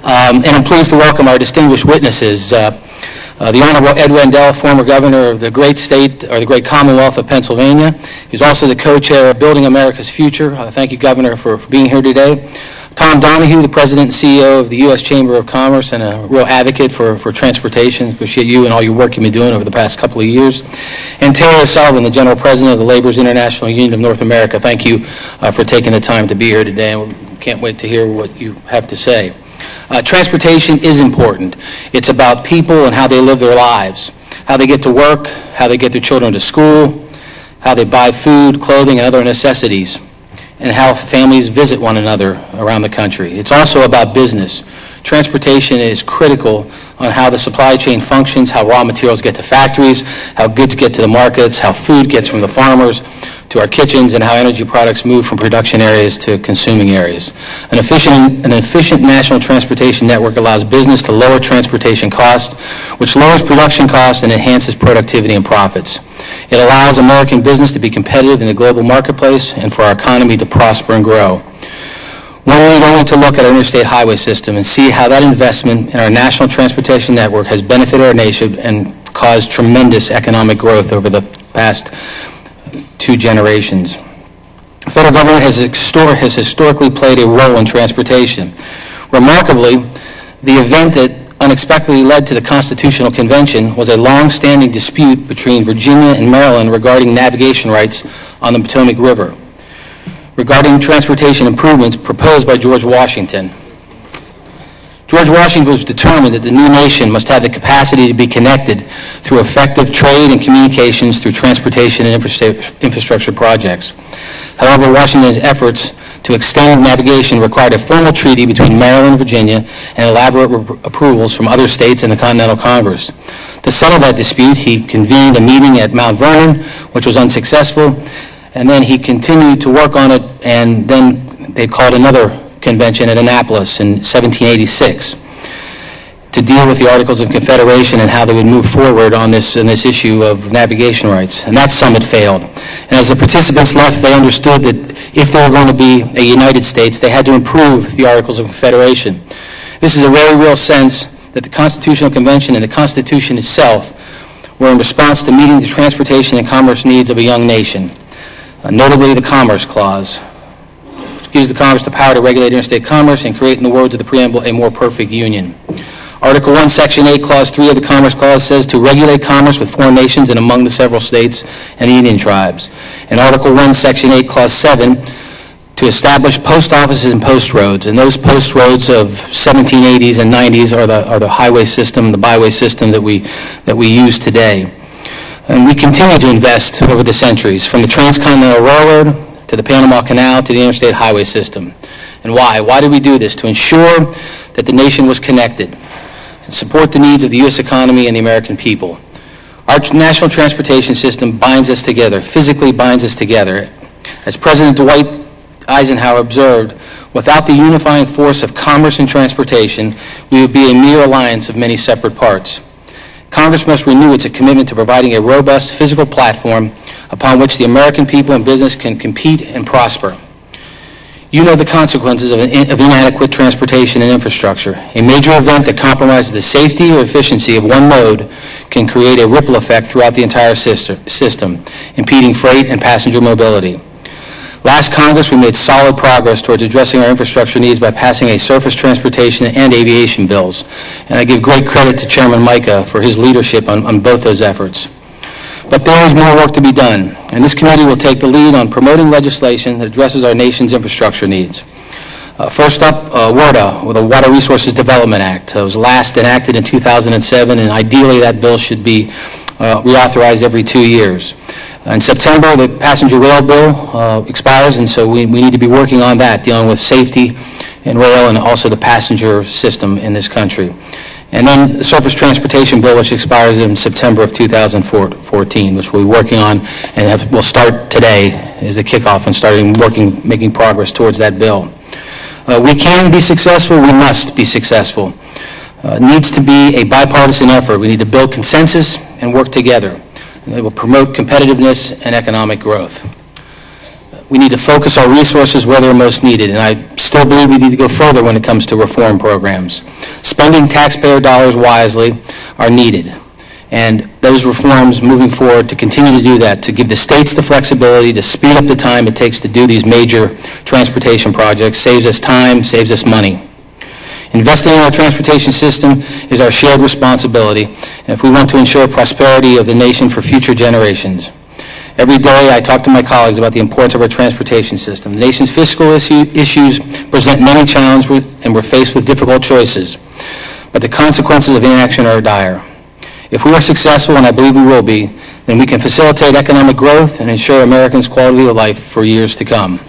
And I'm pleased to welcome our distinguished witnesses. The Honorable Ed Rendell, former governor of the great state, or the great Commonwealth of Pennsylvania. He's also the co-chair of Building America's Future. Thank you, Governor, for being here today. Tom Donahue, the President and CEO of the U.S. Chamber of Commerce and a real advocate for transportation. Appreciate you and all your work you've been doing over the past couple of years. And Taylor Sullivan, the General President of the Labor's International Union of North America. Thank you for taking the time to be here today, and we can't wait to hear what you have to say. Transportation is important. It's about people and how they live their lives, how they get to work, how they get their children to school, how they buy food, clothing, and other necessities, and how families visit one another around the country. It's also about business. Transportation is critical on how the supply chain functions, how raw materials get to factories, how goods get to the markets, how food gets from the farmers to our kitchens, and how energy products move from production areas to consuming areas. An efficient national transportation network allows business to lower transportation costs, which lowers production costs and enhances productivity and profits. It allows American business to be competitive in the global marketplace and for our economy to prosper and grow. One need only to look at our interstate highway system and see how that investment in our national transportation network has benefited our nation and caused tremendous economic growth over the past 2 generations. The federal government has historically played a role in transportation. Remarkably, the event that unexpectedly led to the Constitutional Convention was a long-standing dispute between Virginia and Maryland regarding navigation rights on the Potomac River, regarding transportation improvements proposed by George Washington. George Washington was determined that the new nation must have the capacity to be connected through effective trade and communications through transportation and infrastructure projects. However, Washington's efforts to extend navigation required a formal treaty between Maryland and Virginia and elaborate approvals from other states and the Continental Congress. To settle that dispute, he convened a meeting at Mount Vernon, which was unsuccessful, and then he continued to work on it, and then they called another convention at Annapolis in 1786 to deal with the Articles of Confederation and how they would move forward on this issue of navigation rights. And that summit failed. And as the participants left, they understood that if they were going to be a United States, they had to improve the Articles of Confederation. This is a very real sense that the Constitutional Convention and the Constitution itself were in response to meeting the transportation and commerce needs of a young nation, notably the Commerce Clause, which gives the Congress the power to regulate interstate commerce and create, in the words of the preamble, a more perfect union. Article 1, Section 8, Clause 3 of the Commerce Clause says to regulate commerce with foreign nations and among the several states and the Indian tribes. And Article 1, Section 8, Clause 7, to establish post offices and post roads. And those post roads of 1780s and 90s are the highway system, the byway system that we use today. And we continue to invest over the centuries, from the Transcontinental Railroad to the Panama Canal to the interstate highway system. And why? Why did we do this? To ensure that the nation was connected, to support the needs of the U.S. economy and the American people. Our national transportation system binds us together, physically binds us together. As President Dwight Eisenhower observed, without the unifying force of commerce and transportation, we would be a mere alliance of many separate parts. Congress must renew its commitment to providing a robust physical platform upon which the American people and business can compete and prosper. You know the consequences of inadequate transportation and infrastructure. A major event that compromises the safety or efficiency of one mode can create a ripple effect throughout the entire system, impeding freight and passenger mobility. Last Congress, we made solid progress towards addressing our infrastructure needs by passing a surface transportation and aviation bills. And I give great credit to Chairman Mica for his leadership on both those efforts. But there is more work to be done, and this committee will take the lead on promoting legislation that addresses our nation's infrastructure needs. First up, WRDA, or the Water Resources Development Act. It was last enacted in 2007, and ideally that bill should be reauthorized every 2 years. In September, the passenger rail bill expires, and so we need to be working on that, dealing with safety in rail and also the passenger system in this country. And then the Surface Transportation Bill, which expires in September of 2014, which we'll be working on, and we'll start today is the kickoff and making progress towards that bill. We can be successful. We must be successful. It needs to be a bipartisan effort. We need to build consensus and work together. It will promote competitiveness and economic growth. we need to focus our resources where they're most needed, and I still believe we need to go further when it comes to reform programs. Spending taxpayer dollars wisely are needed, and those reforms moving forward to continue to do that, to give the states the flexibility to speed up the time it takes to do these major transportation projects, saves us time, saves us money. Investing in our transportation system is our shared responsibility, and if we want to ensure prosperity of the nation for future generations. Every day I talk to my colleagues about the importance of our transportation system. The nation's fiscal issues present many challenges, and we're faced with difficult choices, but the consequences of inaction are dire. If we are successful, and I believe we will be, then we can facilitate economic growth and ensure Americans' quality of life for years to come.